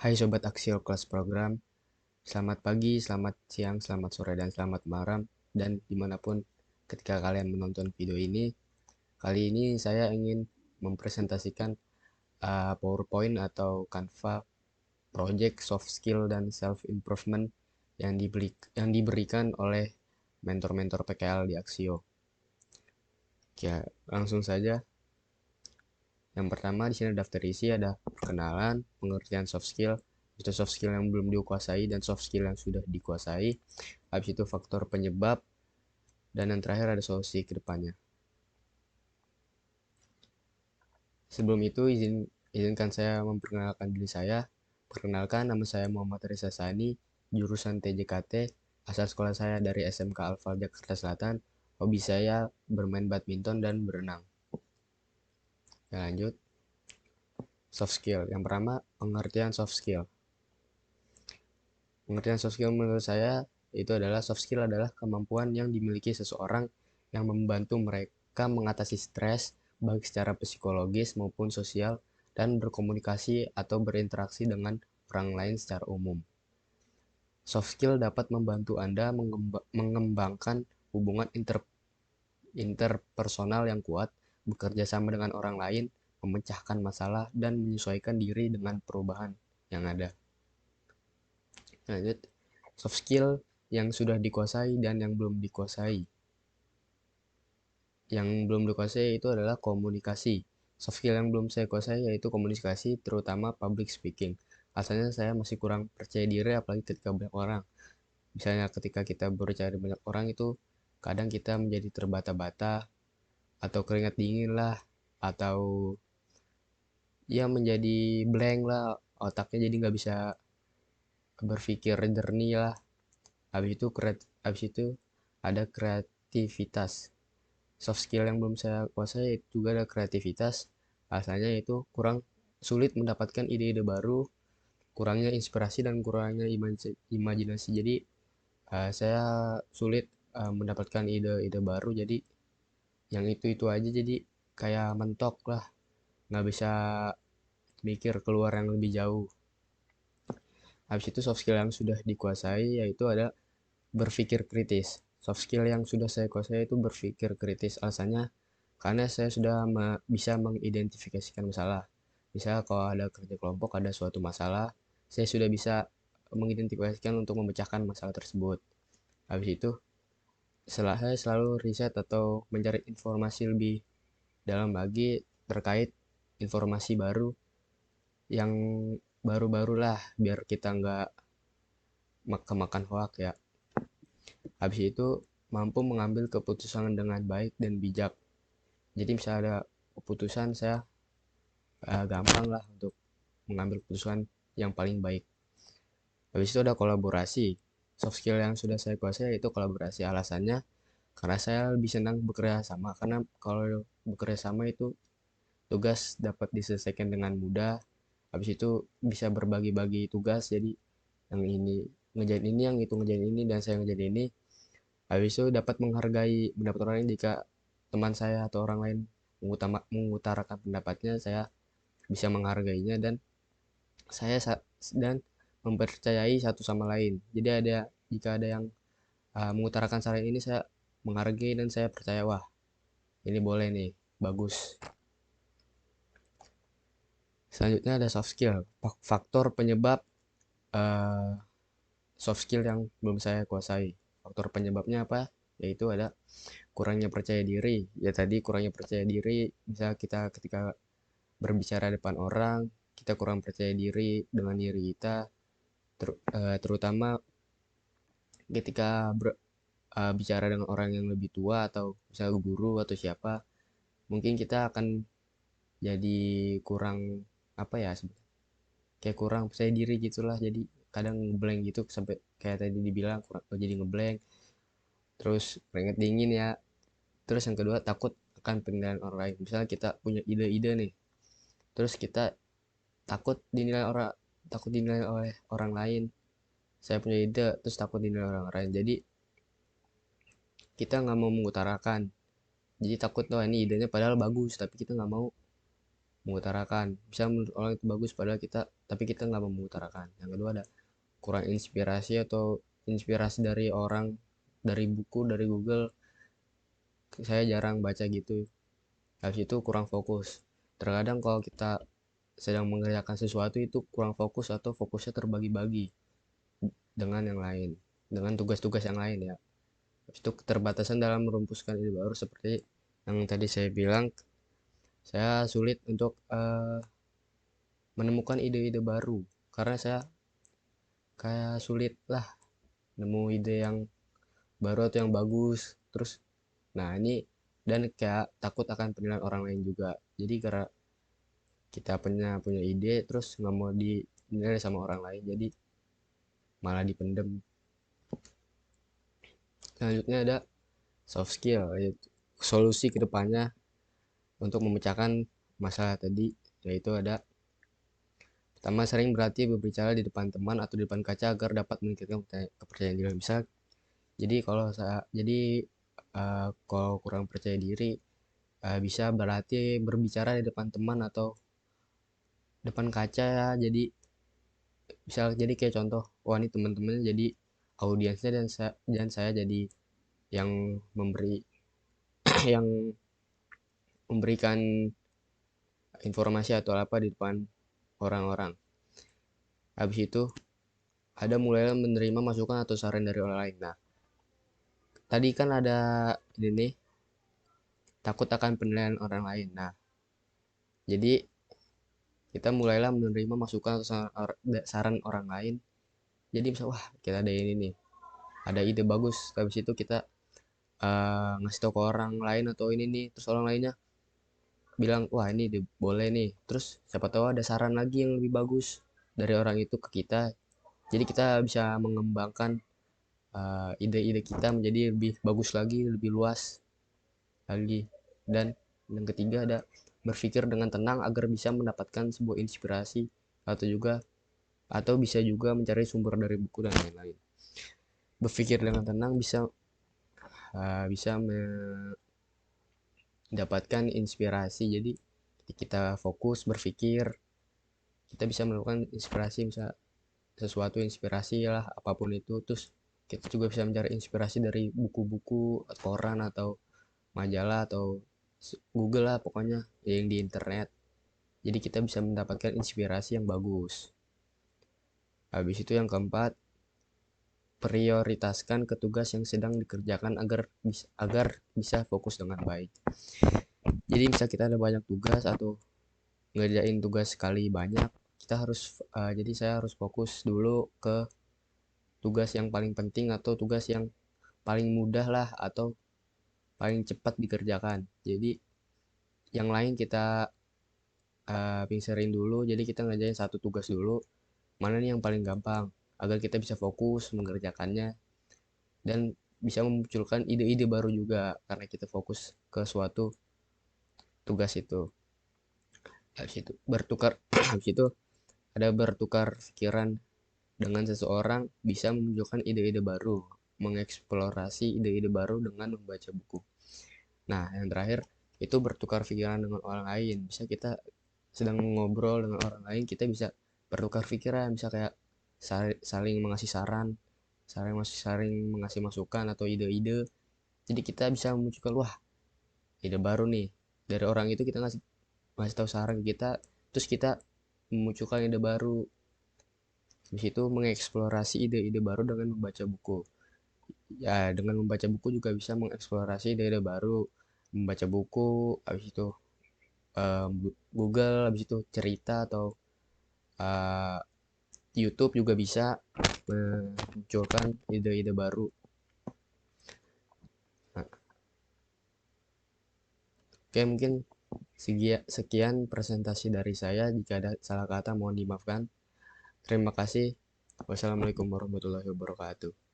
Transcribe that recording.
Hai Sobat Aksio kelas program, selamat pagi, selamat siang, selamat sore, dan selamat malam. Dan dimanapun ketika kalian menonton video ini, kali ini saya ingin mempresentasikan PowerPoint atau Canva Project Soft Skill dan Self Improvement yang diberikan oleh mentor-mentor PKL di Aksio. Ya, langsung saja. Yang pertama di sini daftar isi ada perkenalan, pengertian soft skill, itu soft skill yang belum dikuasai dan soft skill yang sudah dikuasai. Habis itu faktor penyebab dan yang terakhir ada solusi ke depannya. Sebelum itu izinkan saya memperkenalkan diri saya. Perkenalkan, nama saya Muhammad Reza Sani, jurusan TJKT, asal sekolah saya dari SMK Alfa Jakarta Selatan. Hobi saya bermain badminton dan berenang. Ya, lanjut. Soft skill. Yang pertama, pengertian soft skill. Pengertian soft skill menurut saya itu adalah soft skill adalah kemampuan yang dimiliki seseorang yang membantu mereka mengatasi stres baik secara psikologis maupun sosial dan berkomunikasi atau berinteraksi dengan orang lain secara umum. Soft skill dapat membantu Anda mengembangkan hubungan interpersonal yang kuat, bekerja sama dengan orang lain, memecahkan masalah, dan menyesuaikan diri dengan perubahan yang ada. Lanjut, soft skill yang sudah dikuasai dan yang belum dikuasai. Yang belum dikuasai itu adalah komunikasi. Soft skill yang belum saya kuasai yaitu komunikasi, terutama public speaking. Asalnya saya masih kurang percaya diri apalagi ketika banyak orang. Misalnya ketika kita berbicara banyak orang itu kadang kita menjadi terbata-bata atau keringat dingin lah atau ya menjadi blank lah, otaknya jadi nggak bisa berpikir jernih lah. Habis itu ada kreativitas. Soft skill yang belum saya kuasai juga ada kreativitas. Asalnya itu kurang sulit mendapatkan ide-ide baru, kurangnya inspirasi dan kurangnya imajinasi. Jadi saya sulit mendapatkan ide-ide baru. Jadi yang itu aja jadi kayak mentok lah, nggak bisa mikir keluar yang lebih jauh. Habis itu soft skill yang sudah dikuasai yaitu ada berpikir kritis. Soft skill yang sudah saya kuasai itu berpikir kritis. Alasannya karena saya sudah bisa mengidentifikasikan masalah. Misalnya kalau ada kerja kelompok, ada suatu masalah, saya sudah bisa mengidentifikasikan untuk memecahkan masalah tersebut. Habis itu, saya selalu riset atau mencari informasi lebih dalam lagi terkait informasi baru yang baru-barulah biar kita nggak kemakan hoak ya. Habis itu mampu mengambil keputusan dengan baik dan bijak. Jadi misalnya ada keputusan saya gampang lah untuk mengambil keputusan yang paling baik. Habis itu ada kolaborasi. Soft skill yang sudah saya kuasai yaitu kolaborasi. Alasannya karena saya lebih senang bekerja sama. Karena kalau bekerja sama itu tugas dapat diselesaikan dengan mudah. Habis itu bisa berbagi-bagi tugas. Jadi yang ini ngerjain ini, yang itu ngerjain ini, dan saya ngerjain ini. Habis itu dapat menghargai pendapat orang lain jika teman saya atau orang lain mengutarakan pendapatnya, saya bisa menghargainya dan saya dan mempercayai satu sama lain. Jadi jika ada yang mengutarakan saran ini saya menghargai dan saya percaya wah ini boleh nih bagus. Selanjutnya ada soft skill, faktor penyebab uh, soft skill yang belum saya kuasai. Faktor penyebabnya apa? Yaitu ada kurangnya percaya diri. Ya tadi kurangnya percaya diri, misalnya kita ketika berbicara depan orang, kita kurang percaya diri dengan diri kita, terutama ketika bicara dengan orang yang lebih tua atau misalnya guru atau siapa, mungkin kita akan jadi kurang apa ya, kayak kurang percaya diri gitulah. Jadi kadang ngeblank gitu sampai kayak tadi dibilang kurang jadi ngeblank, terus keringet dingin ya. Terus yang kedua takut akan penilaian orang lain. Misalnya kita punya ide-ide nih, terus kita takut dinilai orang takut dinilai oleh orang lain. Saya punya ide terus takut dinilai orang lain, jadi kita nggak mau mengutarakan. Jadi takut tuh ini idenya padahal bagus tapi kita nggak mau mengutarakan. Bisa menurut orang itu bagus padahal tapi kita nggak mau mengutarakan. Yang kedua ada kurang inspirasi atau inspirasi dari orang, dari buku, dari Google. Saya jarang baca gitu. Habis itu kurang fokus. Terkadang kalau kita sedang mengerjakan sesuatu itu kurang fokus atau fokusnya terbagi-bagi dengan yang lain, dengan tugas-tugas yang lain ya. Habis itu keterbatasan dalam merumuskan ide baru seperti yang tadi saya bilang, saya sulit untuk menemukan ide-ide baru karena saya kayak sulit lah nemu ide yang baru atau yang bagus. Terus, nah ini dan kayak takut akan penilaian orang lain juga. Jadi karena kita punya ide terus nggak mau dinilai sama orang lain, jadi malah dipendem. Selanjutnya ada soft skill, yaitu solusi kedepannya untuk memecahkan masalah tadi, yaitu ada pertama, sering berarti berbicara di depan teman atau di depan kaca agar dapat meningkatkan kepercayaan diri. Misal, kalau kurang percaya diri, bisa berarti berbicara di depan teman atau depan kaca ya. Jadi jadi kayak contoh, wah ini teman-teman jadi audiensnya dan saya jadi yang memberi yang memberikan informasi atau apa di depan orang-orang. Habis itu ada mulai menerima masukan atau saran dari orang lain. Nah, tadi kan ada ini nih, takut akan penilaian orang lain. Nah, jadi kita mulailah menerima masukan atau saran orang lain. Jadi misal, wah kita ada ini nih, ada ide bagus. Habis itu kita ngasih tahu ke orang lain atau ini nih, terus orang lainnya bilang, wah ini boleh nih. Terus siapa tahu ada saran lagi yang lebih bagus dari orang itu ke kita. Jadi kita bisa mengembangkan ide-ide kita menjadi lebih bagus lagi, lebih luas lagi. Dan yang ketiga ada berpikir dengan tenang agar bisa mendapatkan sebuah inspirasi atau bisa juga mencari sumber dari buku dan lain-lain. Berpikir dengan tenang bisa mendapatkan inspirasi. Jadi kita fokus berpikir, kita bisa melakukan inspirasi, bisa sesuatu inspirasi lah apapun itu. Terus kita juga bisa mencari inspirasi dari buku-buku, koran atau majalah atau Google lah pokoknya yang di internet. Jadi kita bisa mendapatkan inspirasi yang bagus. Habis itu yang keempat, prioritaskan ke tugas yang sedang dikerjakan agar bisa fokus dengan baik. Jadi bisa kita ada banyak tugas atau ngerjain tugas sekali banyak, jadi saya harus fokus dulu ke tugas yang paling penting atau tugas yang paling mudah lah atau paling cepat dikerjakan. Jadi yang lain kita pingsirin dulu, jadi kita ngerjain satu tugas dulu, mana nih yang paling gampang agar kita bisa fokus mengerjakannya dan bisa memunculkan ide-ide baru juga karena kita fokus ke suatu tugas itu. Habis itu habis itu ada bertukar pikiran dengan seseorang bisa memunculkan ide-ide baru, mengeksplorasi ide-ide baru dengan membaca buku. Nah, yang terakhir itu bertukar pikiran dengan orang lain. Bisa kita sedang ngobrol dengan orang lain, kita bisa bertukar pikiran, bisa kayak saling mengasih saran, saling mengasih masukan atau ide-ide. Jadi kita bisa memunculkan, wah ide baru nih dari orang itu, kita ngasih tahu saran ke kita, terus kita memunculkan ide baru. Di situ mengeksplorasi ide-ide baru dengan membaca buku. Ya, dengan membaca buku juga bisa mengeksplorasi ide-ide baru. Membaca buku, habis itu Google, habis itu cerita atau uh, YouTube juga bisa memunculkan ide-ide baru. Nah, oke, mungkin sekian presentasi dari saya. Jika ada salah kata mohon dimaafkan. Terima kasih. Wassalamualaikum warahmatullahi wabarakatuh.